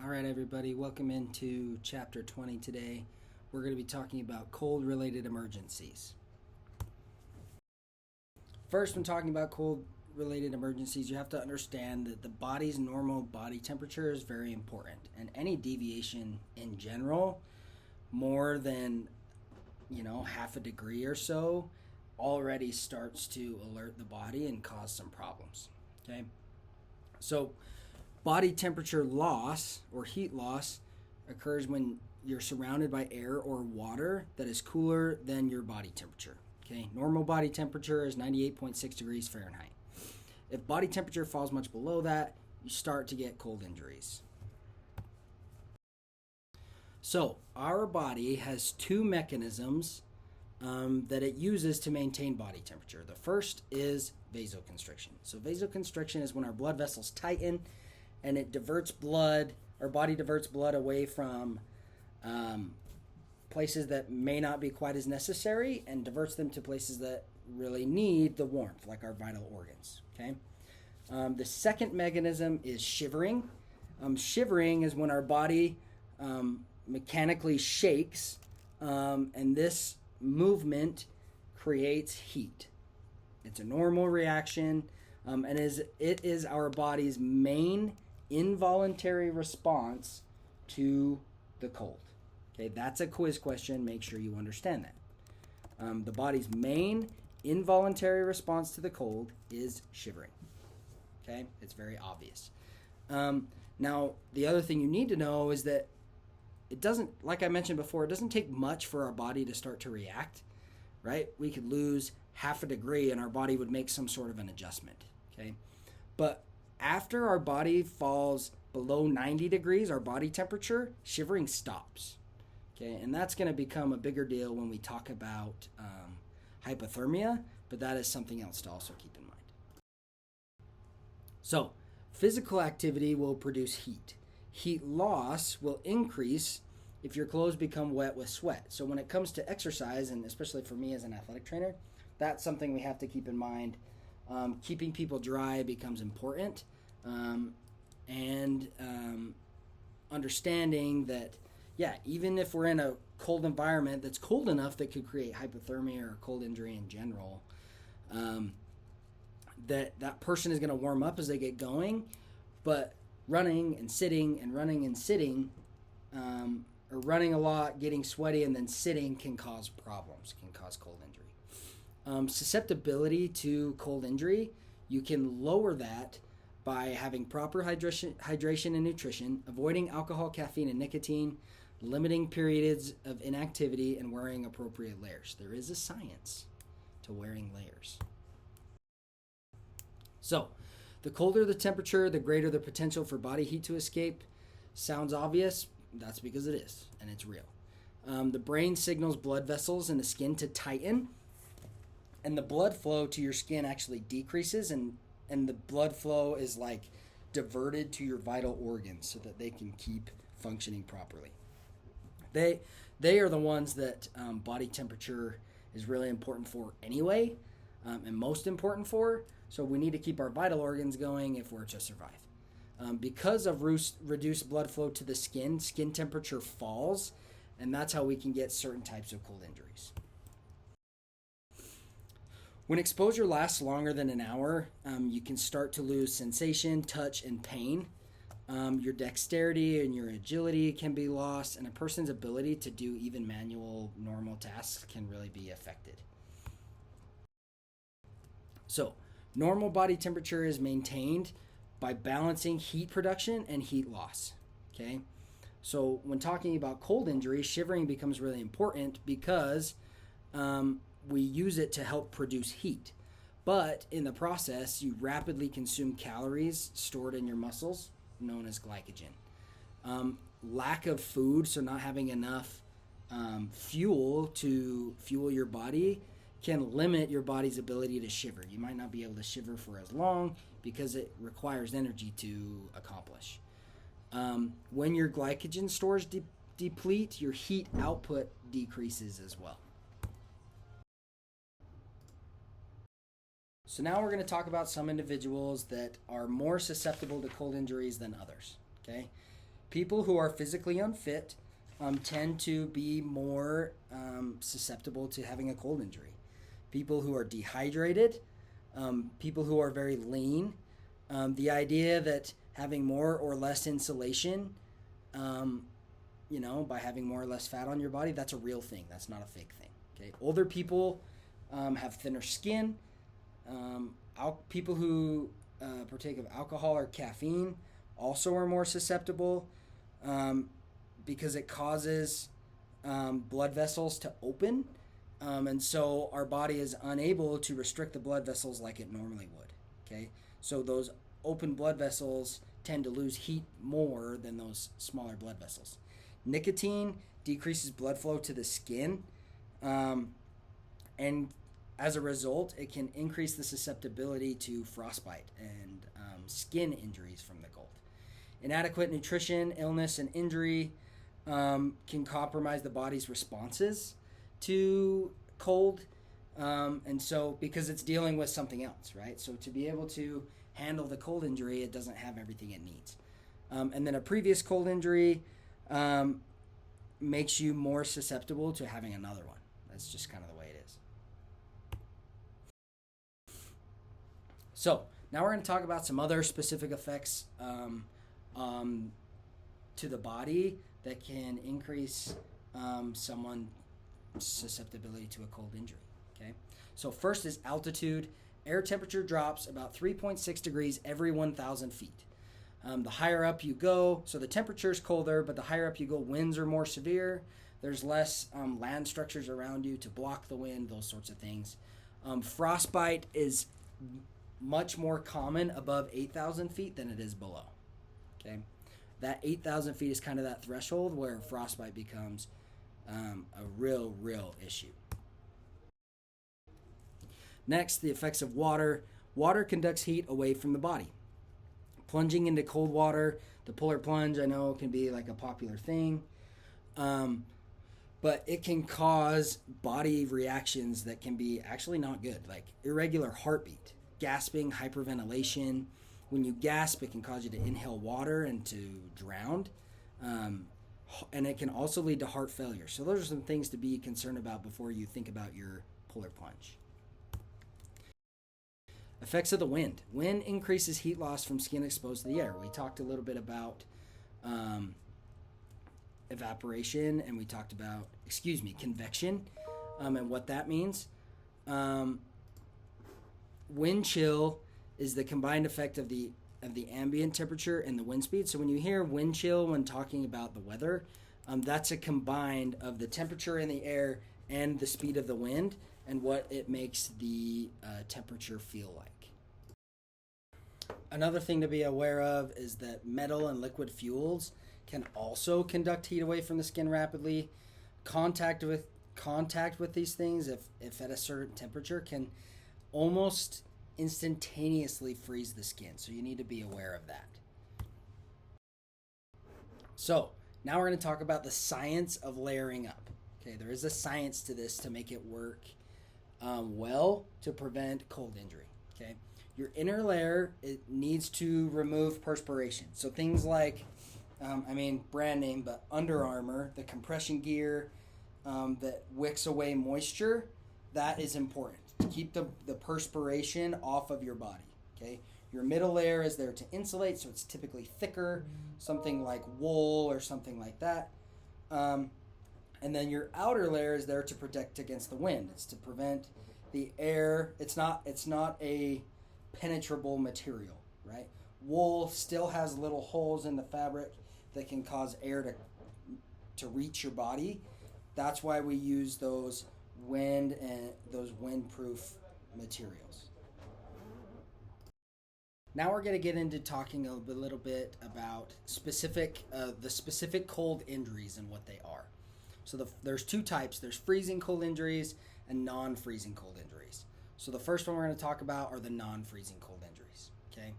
All right, everybody, welcome into chapter 20 today. We're going to be talking about cold-related emergencies. First, when talking about cold-related emergencies, you have to understand that the body's normal body temperature is very important, and any deviation in general, more than, half a degree or so, already starts to alert the body and cause some problems, okay? So, body temperature loss or heat loss occurs when you're surrounded by air or water that is cooler than your body temperature. Okay, normal body temperature is 98.6 degrees Fahrenheit. If body temperature falls much below that, you start to get cold injuries. So, our body has two mechanisms that it uses to maintain body temperature. The first is vasoconstriction. So, vasoconstriction is when our blood vessels tighten and it diverts blood, our body diverts blood away from places that may not be quite as necessary and diverts them to places that really need the warmth, like our vital organs. Okay. The second mechanism is shivering. Shivering is when our body mechanically shakes, and this movement creates heat. It's a normal reaction, and it is our body's main involuntary response to the cold. Okay, that's a quiz question. Make sure you understand that. The body's main involuntary response to the cold is shivering. Okay, it's very obvious. Now, the other thing you need to know is that it doesn't, like I mentioned before, it doesn't take much for our body to start to react, right? We could lose half a degree and our body would make some sort of an adjustment, okay? But after our body falls below 90 degrees, our body temperature, shivering stops. Okay, and that's going to become a bigger deal when we talk about hypothermia, but that is something else to also keep in mind. So, physical activity will produce heat. Heat loss will increase if your clothes become wet with sweat. So when it comes to exercise, and especially for me as an athletic trainer, that's something we have to keep in mind. Keeping people dry becomes important, and understanding that, even if we're in a cold environment that's cold enough that could create hypothermia or cold injury in general, that person is going to warm up as they get going, but running and sitting and running and sitting, or running a lot, getting sweaty, and then sitting can cause problems, can cause cold injury. Susceptibility to cold injury, you can lower that by having proper hydration and nutrition, avoiding alcohol, caffeine, and nicotine, limiting periods of inactivity, and wearing appropriate layers. There is a science to wearing layers. So, the colder the temperature, the greater the potential for body heat to escape. Sounds obvious. That's because it is, and it's real. The brain signals blood vessels in the skin to tighten, and the blood flow to your skin actually decreases, and the blood flow is like diverted to your vital organs so that they can keep functioning properly. They are the ones that body temperature is really important for anyway, and most important for. So we need to keep our vital organs going if we're to survive. Because of reduced blood flow to the skin temperature falls, and that's how we can get certain types of cold injuries. When exposure lasts longer than an hour, you can start to lose sensation, touch, and pain. Your dexterity and your agility can be lost, and a person's ability to do even manual, normal tasks can really be affected. So, normal body temperature is maintained by balancing heat production and heat loss. Okay? So, when talking about cold injury, shivering becomes really important because we use it to help produce heat. But in the process, you rapidly consume calories stored in your muscles, known as glycogen. Lack of food, so not having enough fuel to fuel your body, can limit your body's ability to shiver. You might not be able to shiver for as long because it requires energy to accomplish. When your glycogen stores deplete, your heat output decreases as well. So now we're going to talk about some individuals that are more susceptible to cold injuries than others. Okay, People who are physically unfit tend to be more susceptible to having a cold injury. People who are dehydrated, people who are very lean, the idea that having more or less insulation, by having more or less fat on your body, that's a real thing. That's not a fake thing. Okay, older people have thinner skin. People who partake of alcohol or caffeine also are more susceptible because it causes blood vessels to open, and so our body is unable to restrict the blood vessels like it normally would. Okay, so those open blood vessels tend to lose heat more than those smaller blood vessels. Nicotine decreases blood flow to the skin, and as a result, it can increase the susceptibility to frostbite and skin injuries from the cold. Inadequate nutrition, illness, and injury can compromise the body's responses to cold, and so because it's dealing with something else, right? So to be able to handle the cold injury, it doesn't have everything it needs. And then a previous cold injury makes you more susceptible to having another one. That's just kind of the way it is. So now we're going to talk about some other specific effects to the body that can increase someone's susceptibility to a cold injury. Okay, so first is altitude. Air temperature drops about 3.6 degrees every 1,000 feet. The higher up you go, so the temperature is colder, but the higher up you go, winds are more severe. There's less land structures around you to block the wind, those sorts of things. Frostbite is much more common above 8,000 feet than it is below. Okay, that 8,000 feet is kind of that threshold where frostbite becomes a real issue. Next, the effects of water. Water conducts heat away from the body. Plunging into cold water, the polar plunge, I know can be like a popular thing, but it can cause body reactions that can be actually not good, like irregular heartbeat, gasping, hyperventilation. When you gasp, it can cause you to inhale water and to drown, and it can also lead to heart failure. So those are some things to be concerned about before you think about your polar plunge. Effects of the wind. Wind increases heat loss from skin exposed to the air. We talked a little bit about evaporation, and we talked about, convection, and what that means. Wind chill is the combined effect of the ambient temperature and the wind speed. So when you hear wind chill when talking about the weather, that's a combined of the temperature in the air and the speed of the wind and what it makes the temperature feel like. Another thing to be aware of is that metal and liquid fuels can also conduct heat away from the skin rapidly. Contact with these things, if at a certain temperature, can almost instantaneously freeze the skin. So you need to be aware of that. So now we're going to talk about the science of layering up. Okay, there is a science to this to make it work well to prevent cold injury. Okay, your inner layer, it needs to remove perspiration. So things like, brand name, but Under Armour, the compression gear that wicks away moisture, that is important to keep the perspiration off of your body. Okay, your middle layer is there to insulate, so it's typically thicker, something like wool or something like that. And then your outer layer is there to protect against the wind. It's to prevent the air. It's not a penetrable material, right? Wool still has little holes in the fabric that can cause air to reach your body. That's why we use those windproof materials. Now we're going to get into talking a little bit about the specific cold injuries and what they are. So there's two types. There's freezing cold injuries and non-freezing cold injuries. So the first one we're going to talk about are the non-freezing cold injuries. Okay,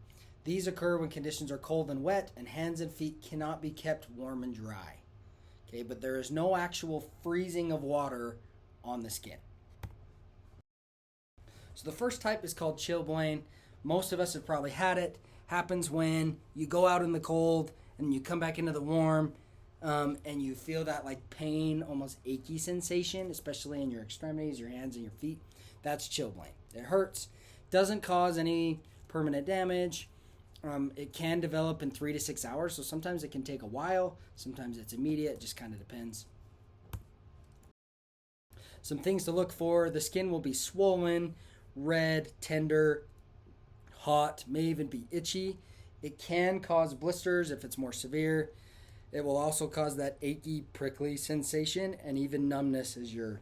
these occur when conditions are cold and wet and hands and feet cannot be kept warm and dry. Okay, but there is no actual freezing of water on the skin. So the first type is called chilblain. Most of us have probably had it. Happens when you go out in the cold and you come back into the warm, and you feel that like pain, almost achy sensation, especially in your extremities, your hands and your feet, that's chilblain. It hurts, doesn't cause any permanent damage. It can develop in 3 to 6 hours, so sometimes it can take a while, sometimes it's immediate, it just kind of depends. Some things to look for: the skin will be swollen, red, tender, hot, may even be itchy. It can cause blisters if it's more severe. It will also cause that achy, prickly sensation and even numbness as your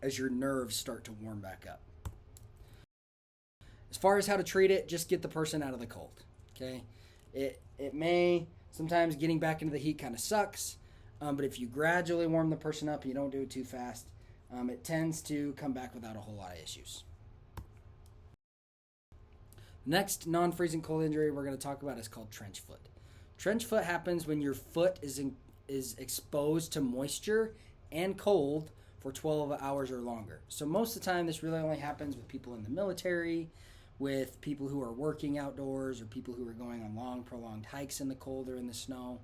nerves start to warm back up. As far as how to treat it, just get the person out of the cold. Okay, it may sometimes getting back into the heat kind of sucks, but if you gradually warm the person up, you don't do it too fast, it tends to come back without a whole lot of issues. Next non-freezing cold injury we're going to talk about is called trench foot. Trench foot happens when your foot is exposed to moisture and cold for 12 hours or longer. So most of the time, this really only happens with people in the military, with people who are working outdoors, or people who are going on long, prolonged hikes in the cold or in the snow.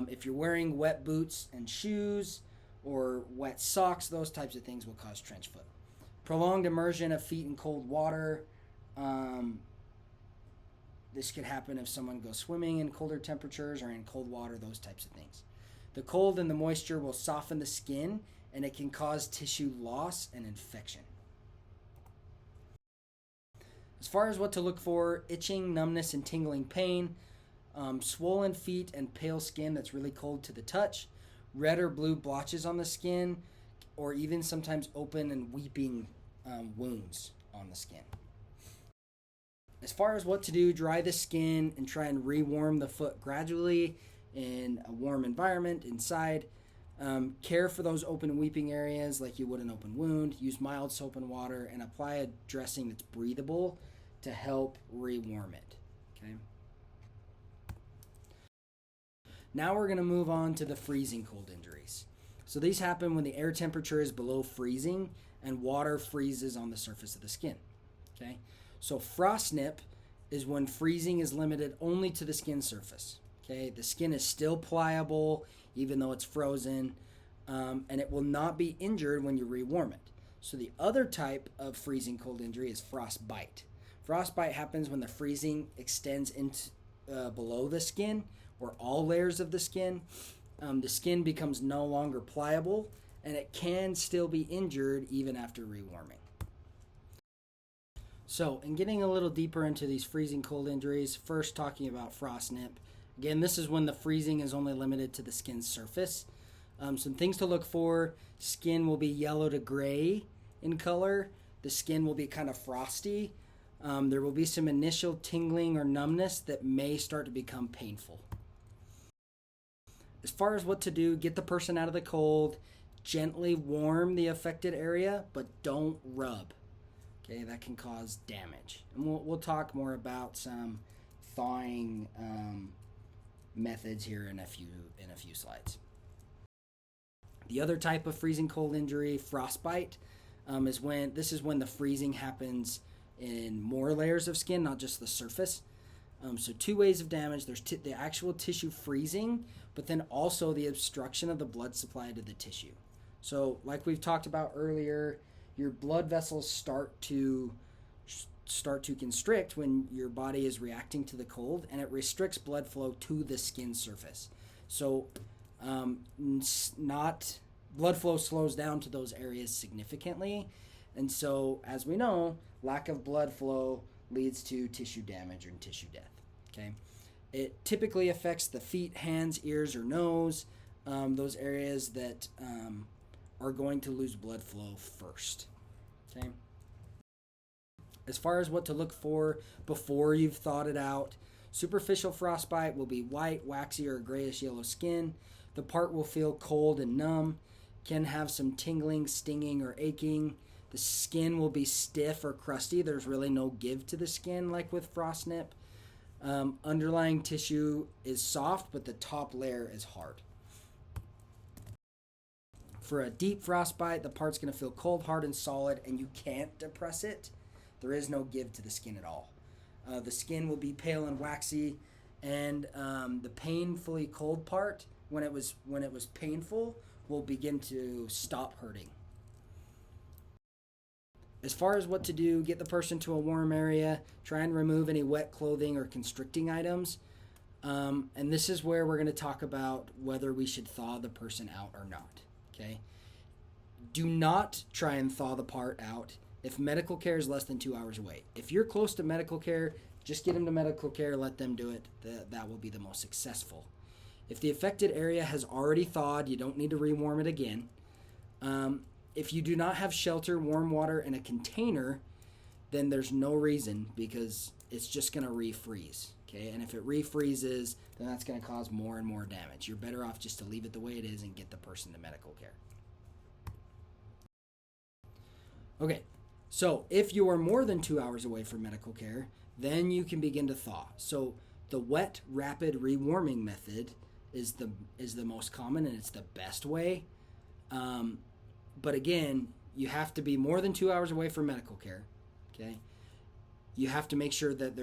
If you're wearing wet boots and shoes or wet socks, those types of things will cause trench foot. Prolonged immersion of feet in cold water. This could happen if someone goes swimming in colder temperatures or in cold water, those types of things. The cold and the moisture will soften the skin, and it can cause tissue loss and infection. As far as what to look for: itching, numbness, and tingling pain, swollen feet and pale skin that's really cold to the touch, red or blue blotches on the skin, or even sometimes open and weeping wounds on the skin. As far as what to do: dry the skin and try and rewarm the foot gradually in a warm environment inside. Care for those open and weeping areas like you would an open wound. Use mild soap and water, and apply a dressing that's breathable to help rewarm it. Okay. Now we're going to move on to the freezing cold injuries. So these happen when the air temperature is below freezing and water freezes on the surface of the skin. Okay. So frostnip is when freezing is limited only to the skin surface. Okay, the skin is still pliable even though it's frozen, and it will not be injured when you rewarm it. So the other type of freezing cold injury is frostbite. Frostbite happens when the freezing extends into below the skin or all layers of the skin. The skin becomes no longer pliable, and it can still be injured even after rewarming. So, in getting a little deeper into these freezing cold injuries, first talking about frostnip. Again, this is when the freezing is only limited to the skin's surface. Some things to look for: skin will be yellow to gray in color. The skin will be kind of frosty. There will be some initial tingling or numbness that may start to become painful. As far as what to do: get the person out of the cold, gently warm the affected area, but don't rub. Okay, that can cause damage. And we'll talk more about some thawing methods here in a few slides. The other type of freezing cold injury, frostbite, is when the freezing happens in more layers of skin, not just the surface. So two ways of damage: there's the actual tissue freezing, but then also the obstruction of the blood supply to the tissue. So, like we've talked about earlier, your blood vessels start to constrict when your body is reacting to the cold, and it restricts blood flow to the skin surface. So blood flow slows down to those areas significantly, and so, as we know, lack of blood flow leads to tissue damage and tissue death. Okay, it typically affects the feet, hands, ears, or nose, those areas that are going to lose blood flow first. Okay. As far as what to look for before you've thawed it out: superficial frostbite will be white, waxy, or grayish yellow skin. The part will feel cold and numb, can have some tingling, stinging, or aching. The skin will be stiff or crusty. There's really no give to the skin like with frostnip. Underlying tissue is soft, but the top layer is hard. For a deep frostbite, the part's going to feel cold, hard, and solid, and you can't depress it. There is no give to the skin at all. The skin will be pale and waxy. and the painfully cold part, when it was painful, will begin to stop hurting. As far as what to do, get the person to a warm area, try and remove any wet clothing or constricting items. And this is where we're going to talk about whether we should thaw the person out or not. Okay? Do not try and thaw the part out if medical care is less than 2 hours away. If you're close to medical care, just get them to medical care, let them do it. That will be the most successful. If the affected area has already thawed, you don't need to rewarm it again. If you do not have shelter, warm water, and a container, then there's no reason, because it's just going to refreeze. Okay, and if it refreezes, then that's going to cause more and more damage. You're better off just to leave it the way it is and get the person to medical care. Okay, so if you are more than 2 hours away from medical care, then you can begin to thaw. So the wet, rapid rewarming method is the most common, and it's the best way. But again, you have to be more than 2 hours away from medical care. Okay, you have to make sure that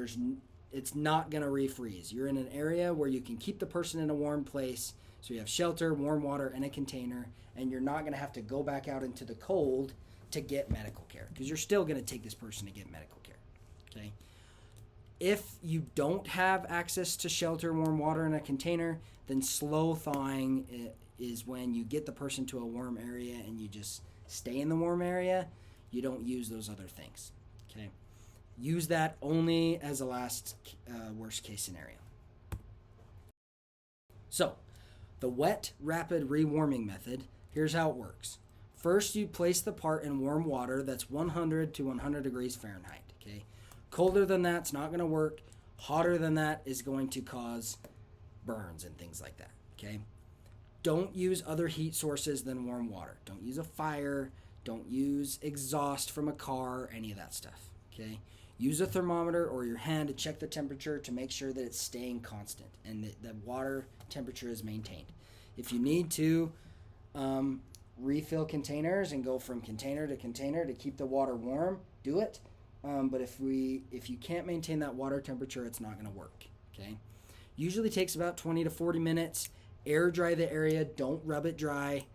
it's not going to refreeze. You're in an area where you can keep the person in a warm place, so you have shelter, warm water, and a container, and you're not going to have to go back out into the cold to get medical care, because you're still going to take this person to get medical care. Okay. If you don't have access to shelter, warm water, and a container, then slow thawing is when you get the person to a warm area and you just stay in the warm area. You don't use those other things. Okay. Use that only as a last worst case scenario. So, the wet, rapid rewarming method, here's how it works. First, you place the part in warm water that's 100 to 100 degrees Fahrenheit. Okay. Colder than that's not going to work. Hotter than that is going to cause burns and things like that. Okay. Don't use other heat sources than warm water. Don't use a fire. Don't use exhaust from a car, any of that stuff. Okay. Use a thermometer or your hand to check the temperature to make sure that it's staying constant and that the water temperature is maintained. If you need to refill containers and go from container to container to keep the water warm, do it. But if you can't maintain that water temperature, it's not going to work. Okay. Usually takes about 20 to 40 minutes. Air dry the area. Don't rub it dry.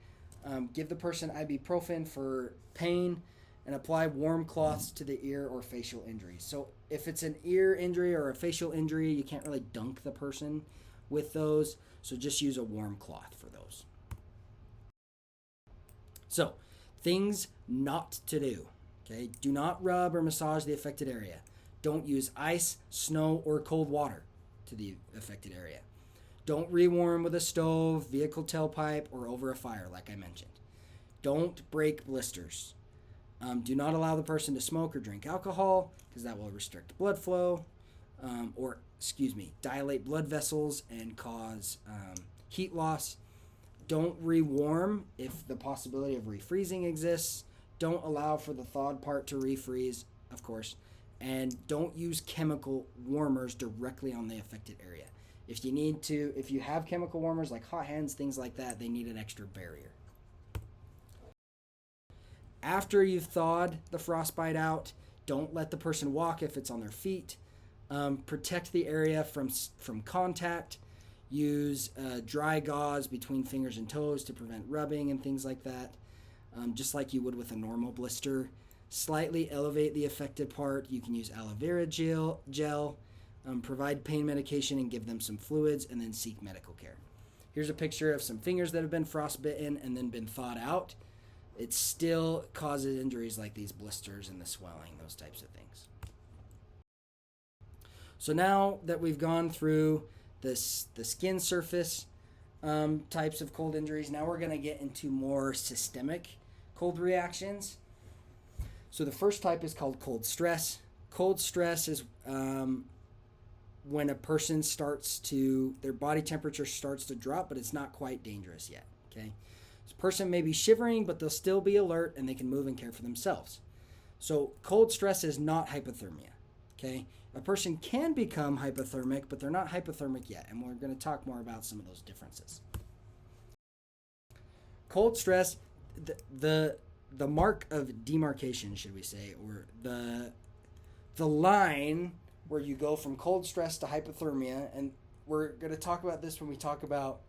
Give the person ibuprofen for pain, and apply warm cloths to the ear or facial injuries. So if it's an ear injury or a facial injury, you can't really dunk the person with those. So just use a warm cloth for those. So, things not to do. Okay, do not rub or massage the affected area. Don't use ice, snow, or cold water to the affected area. Don't rewarm with a stove, vehicle tailpipe, or over a fire, like I mentioned. Don't break blisters. Do not allow the person to smoke or drink alcohol, because that will restrict blood flow, dilate blood vessels and cause heat loss. Don't rewarm if the possibility of refreezing exists. Don't allow for the thawed part to refreeze, of course. And don't use chemical warmers directly on the affected area. If you have chemical warmers like hot hands, things like that, they need an extra barrier. After you've thawed the frostbite out, don't let the person walk if it's on their feet. Protect the area from contact. Use dry gauze between fingers and toes to prevent rubbing and things like that, just like you would with a normal blister. Slightly elevate the affected part. You can use aloe vera gel. Provide pain medication and give them some fluids, and then seek medical care. Here's a picture of some fingers that have been frostbitten and then been thawed out. It still causes injuries like these blisters and the swelling, those types of things. So now that we've gone through the skin surface types of cold injuries, now we're going to get into more systemic cold reactions. So the first type is called cold stress. Cold stress is when a person their body temperature starts to drop, but it's not quite dangerous yet. Okay. This person may be shivering, but they'll still be alert and they can move and care for themselves. So cold stress is not hypothermia. Okay. A person can become hypothermic, but they're not hypothermic yet, and we're going to talk more about some of those differences. Cold stress, the mark of demarcation, should we say, or the line where you go from cold stress to hypothermia, and we're going to talk about this when we talk about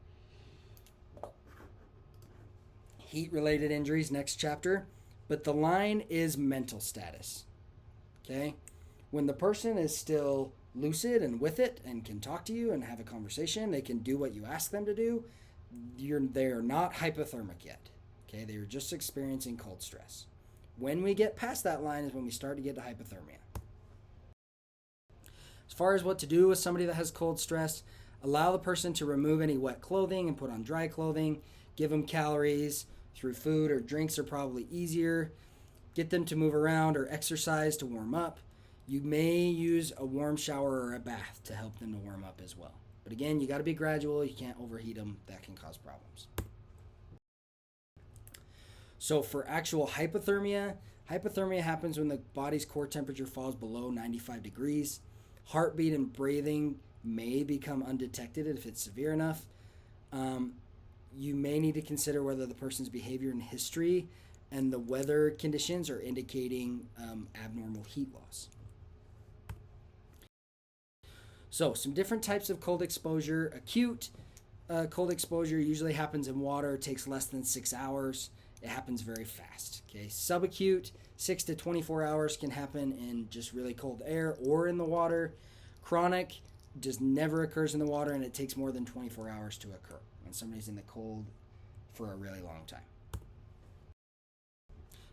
heat-related injuries next chapter. But the line is mental status. Okay? When the person is still lucid and with it and can talk to you and have a conversation, they can do what you ask them to do, they are not hypothermic yet. Okay? They are just experiencing cold stress. When we get past that line is when we start to get to hypothermia. As far as what to do with somebody that has cold stress, allow the person to remove any wet clothing and put on dry clothing. Give them calories through food or drinks are probably easier. Get them to move around or exercise to warm up. You may use a warm shower or a bath to help them to warm up as well. But again, you got to be gradual. You can't overheat them. That can cause problems. So for actual hypothermia, hypothermia happens when the body's core temperature falls below 95 degrees. Heartbeat and breathing may become undetected if it's severe enough. You may need to consider whether the person's behavior and history and the weather conditions are indicating abnormal heat loss. So some different types of cold exposure. Acute cold exposure usually happens in water. It takes less than 6 hours. It happens very fast. Okay, subacute, 6 to 24 hours can happen in just really cold air or in the water. Chronic just never occurs in the water, and it takes more than 24 hours to occur when somebody's in the cold for a really long time.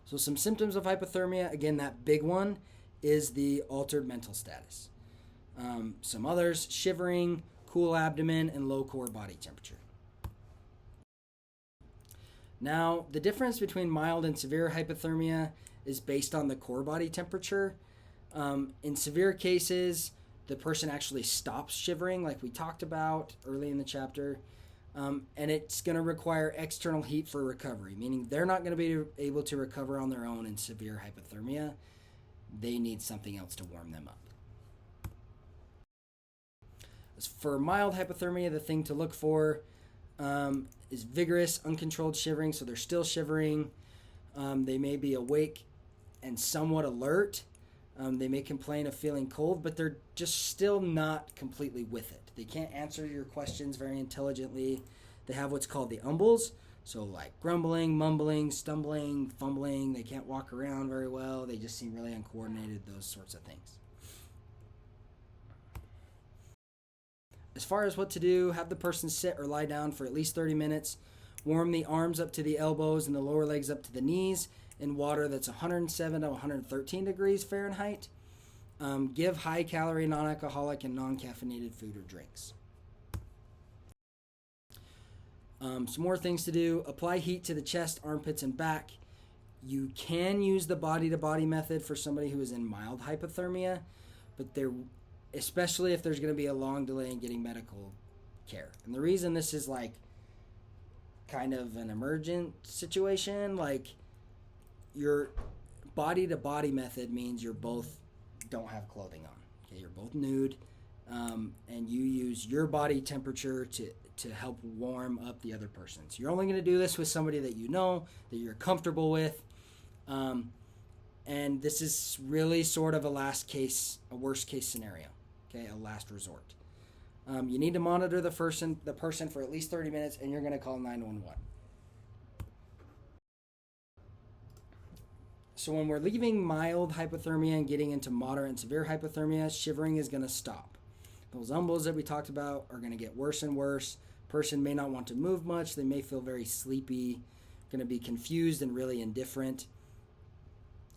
So some symptoms of hypothermia, again, that big one is the altered mental status. Some others, shivering, cool abdomen, and low core body temperature. Now, the difference between mild and severe hypothermia is based on the core body temperature. In severe cases, the person actually stops shivering, like we talked about early in the chapter, and it's going to require external heat for recovery, meaning they're not going to be able to recover on their own in severe hypothermia. They need something else to warm them up. As for mild hypothermia, the thing to look for is vigorous, uncontrolled shivering, so they're still shivering. They may be awake and somewhat alert. They may complain of feeling cold, but they're just still not completely with it. They can't answer your questions very intelligently. They have what's called the umbles, so like grumbling, mumbling, stumbling, fumbling. They can't walk around very well. They just seem really uncoordinated, those sorts of things. As far as what to do, have the person sit or lie down for at least 30 minutes. Warm the arms up to the elbows and the lower legs up to the knees in water that's 107 to 113 degrees Fahrenheit. Give high-calorie, non-alcoholic, and non-caffeinated food or drinks. Some more things to do. Apply heat to the chest, armpits, and back. You can use the body-to-body method for somebody who is in mild hypothermia, but especially if there's going to be a long delay in getting medical care. And the reason this is like kind of an emergent situation, like your body-to-body method means you're both don't have clothing on. Okay, you're both nude, and you use your body temperature to help warm up the other person. So you're only going to do this with somebody that you know, that you're comfortable with, and this is really sort of a worst case scenario. Okay, a last resort. You need to monitor the person for at least 30 minutes, and you're going to call 911. So when we're leaving mild hypothermia and getting into moderate and severe hypothermia, shivering is going to stop. Those umbles that we talked about are going to get worse and worse. Person may not want to move much. They may feel very sleepy, going to be confused and really indifferent.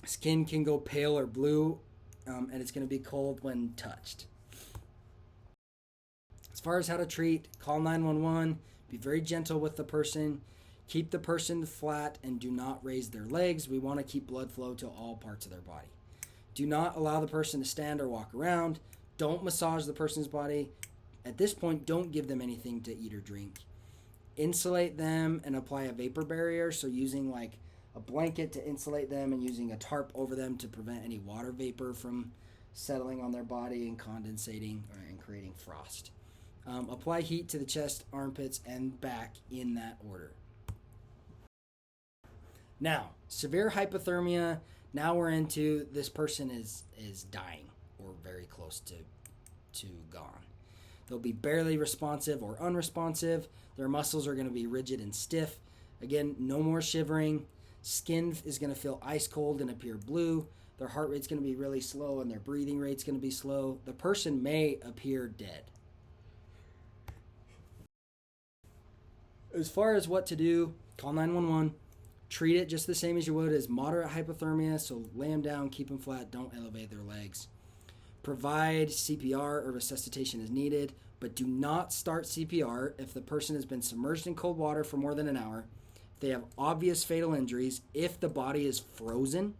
Skin can go pale or blue, and it's going to be cold when touched. As far as how to treat, call 911, be very gentle with the person, keep the person flat, and do not raise their legs. We want to keep blood flow to all parts of their body. Do not allow the person to stand or walk around. Don't massage the person's body. At this point, don't give them anything to eat or drink. Insulate them and apply a vapor barrier, so using like a blanket to insulate them and using a tarp over them to prevent any water vapor from settling on their body and condensating and creating frost. Apply heat to the chest, armpits, and back in that order. Now, severe hypothermia, now we're into this person is dying or very close to gone. They'll be barely responsive or unresponsive. Their muscles are going to be rigid and stiff. Again, no more shivering. Skin is going to feel ice cold and appear blue. Their heart rate's going to be really slow and their breathing rate's going to be slow. The person may appear dead. As far as what to do, call 911. Treat it just the same as you would as moderate hypothermia. So lay them down, keep them flat, don't elevate their legs. Provide CPR or resuscitation as needed, but do not start CPR if the person has been submerged in cold water for more than an hour, if they have obvious fatal injuries, if the body is frozen,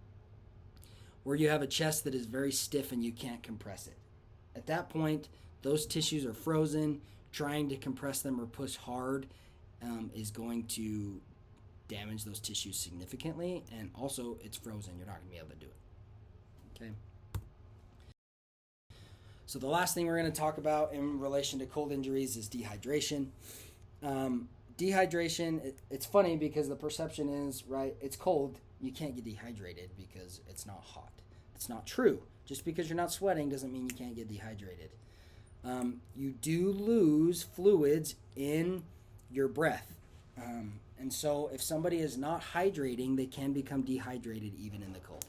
or you have a chest that is very stiff and you can't compress it. At that point, those tissues are frozen. Trying to compress them or push hard is going to damage those tissues significantly, and also it's frozen. You're not going to be able to do it. Okay. So the last thing we're going to talk about in relation to cold injuries is dehydration. Dehydration, it's funny because the perception is, right, it's cold, you can't get dehydrated because it's not hot. It's not true. Just because you're not sweating doesn't mean you can't get dehydrated. You do lose fluids in your breath. And so if somebody is not hydrating, they can become dehydrated even in the cold.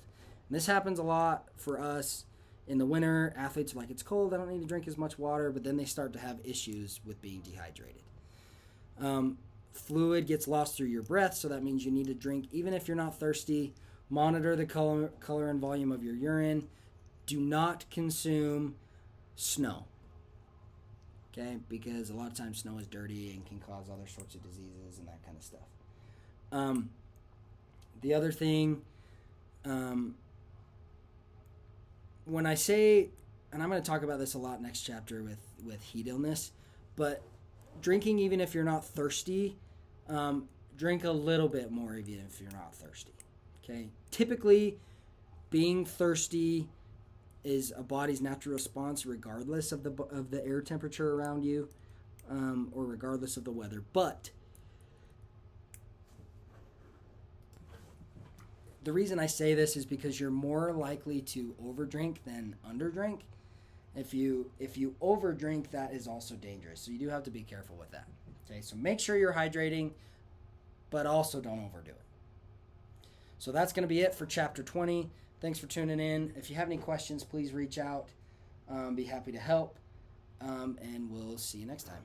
And this happens a lot for us in the winter. Athletes are like, it's cold, I don't need to drink as much water, but then they start to have issues with being dehydrated. Fluid gets lost through your breath, so that means you need to drink even if you're not thirsty. Monitor the color and volume of your urine. Do not consume snow. Okay, because a lot of times snow is dirty and can cause other sorts of diseases and that kind of stuff. The other thing, when I say, and I'm going to talk about this a lot next chapter with heat illness, but drinking even if you're not thirsty, drink a little bit more even if you're not thirsty. Okay, typically being thirsty is a body's natural response regardless of the air temperature around you, or regardless of the weather. But the reason I say this is because you're more likely to overdrink than underdrink. If you overdrink, that is also dangerous. So you do have to be careful with that. Okay, so make sure you're hydrating, but also don't overdo it. So that's going to be it for chapter 20. Thanks for tuning in. If you have any questions, please reach out. Be happy to help. And we'll see you next time.